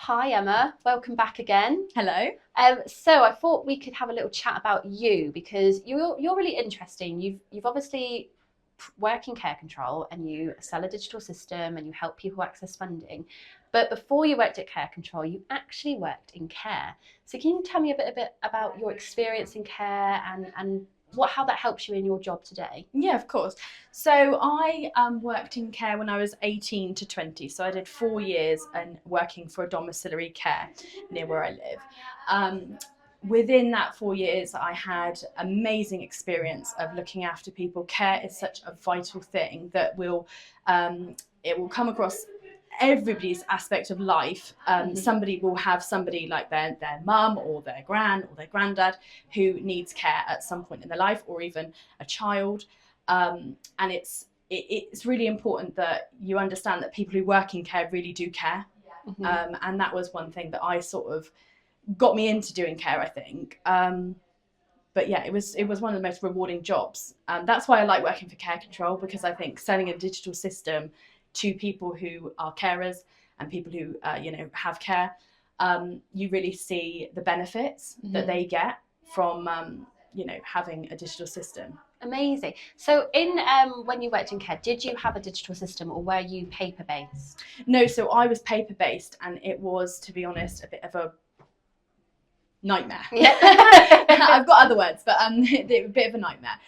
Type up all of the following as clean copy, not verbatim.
Hi Emma, welcome back again. Hello. So I thought we could have a little chat about you because you're really interesting. You've obviously work in care control and you sell a digital system and you help people access funding. But before you worked at care control, you actually worked in care. So can you tell me a bit about your experience in care and how that helps you in your job today? Yeah, of course. So I worked in care when I was 18 to 20. So I did 4 years and working for a domiciliary care near where I live. Um, Within that 4 years, I had amazing experience of looking after people. Care is such a vital thing that it will come across everybody's aspect of life. Somebody will have somebody like their mum or their gran or their granddad who needs care at some point in their life, or even a child. And it's really important that you understand that people who work in care really do care. And that was one thing that I sort of got me into doing care, I think. But yeah, it was one of the most rewarding jobs. That's why I like working for care control, because I think selling a digital system to people who are carers and people who have care, you really see the benefits that they get from having a digital system. Amazing. So, in when you worked in care, did you have a digital system or were you paper based? No, so I was paper based, and it was, to be honest, a bit of a nightmare. Yeah. I've got other words, but a bit of a nightmare.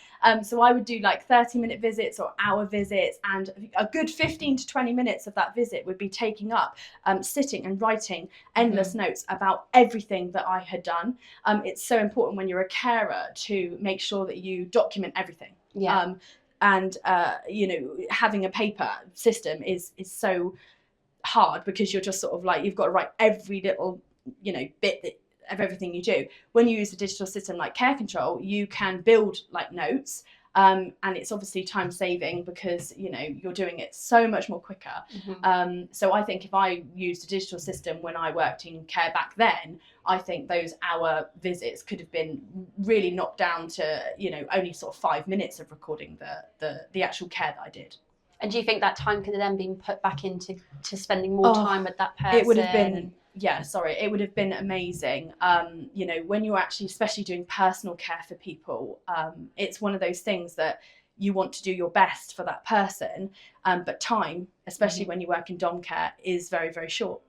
So I would do like 30-minute visits or hour visits, and a good 15 to 20 minutes of that visit would be taking up sitting and writing endless notes about everything that I had done. It's so important when you're a carer to make sure that you document everything. Yeah. And having a paper system is so hard, because you're just sort of like, you've got to write every little bit of everything you do. When you use a digital system like care control, you can build like notes, and it's obviously time saving, because you're doing it so much more quicker. So I think if I used a digital system when I worked in care back then, I think those hour visits could have been really knocked down to only sort of 5 minutes of recording the actual care that I did. And do you think that time could have then been put back into spending more time with that person? It would have been, it would have been amazing. When you're actually, especially doing personal care for people, it's one of those things that you want to do your best for that person, but time, especially when you work in dom care, is very, very short.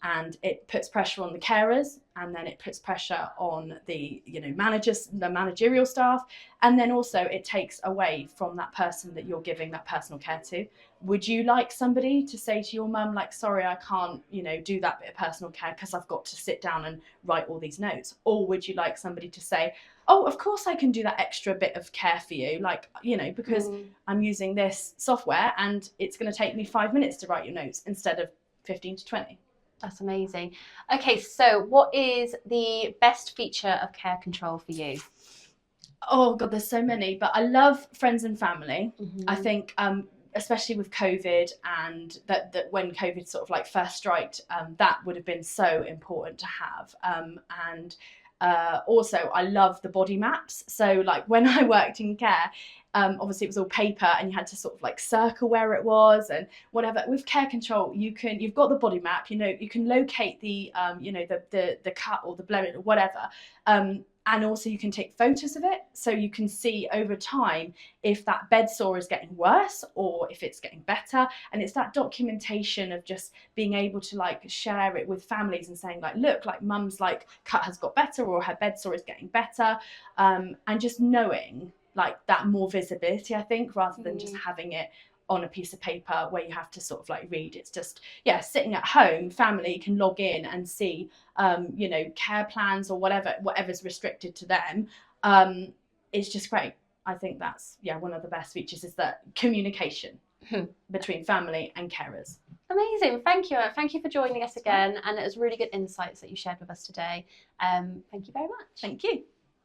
And it puts pressure on the carers, and then it puts pressure on the managers, the managerial staff, and then also it takes away from that person that you're giving that personal care to. Would you like somebody to say to your mum, like, sorry, I can't do that bit of personal care because I've got to sit down and write all these notes? Or would you like somebody to say, oh, of course I can do that extra bit of care for you, like, because I'm using this software and it's going to take me 5 minutes to write your notes instead of 15 to 20. That's amazing. Okay, so what is the best feature of care control for you? Oh God, there's so many, but I love friends and family. I think, especially with COVID, and that when COVID sort of like first struck, that would have been so important to have. And also, I love the body maps. So like when I worked in care, obviously it was all paper, and you had to sort of like circle where it was and whatever. With care control, you've got the body map. You can locate the the cut or the blemish or whatever. And also you can take photos of it, so you can see over time if that bed sore is getting worse or if it's getting better. And it's that documentation of just being able to like share it with families and saying like, look, like mum's like cut has got better, or her bed sore is getting better, and just knowing like that more visibility, I think, rather than just having it on a piece of paper where you have to sort of like read. It's just, sitting at home, family can log in and see, care plans or whatever's restricted to them. It's just great. I think that's, one of the best features is that communication between family and carers. Amazing. Thank you. Thank you for joining us again. And it was really good insights that you shared with us today. Thank you very much. Thank you.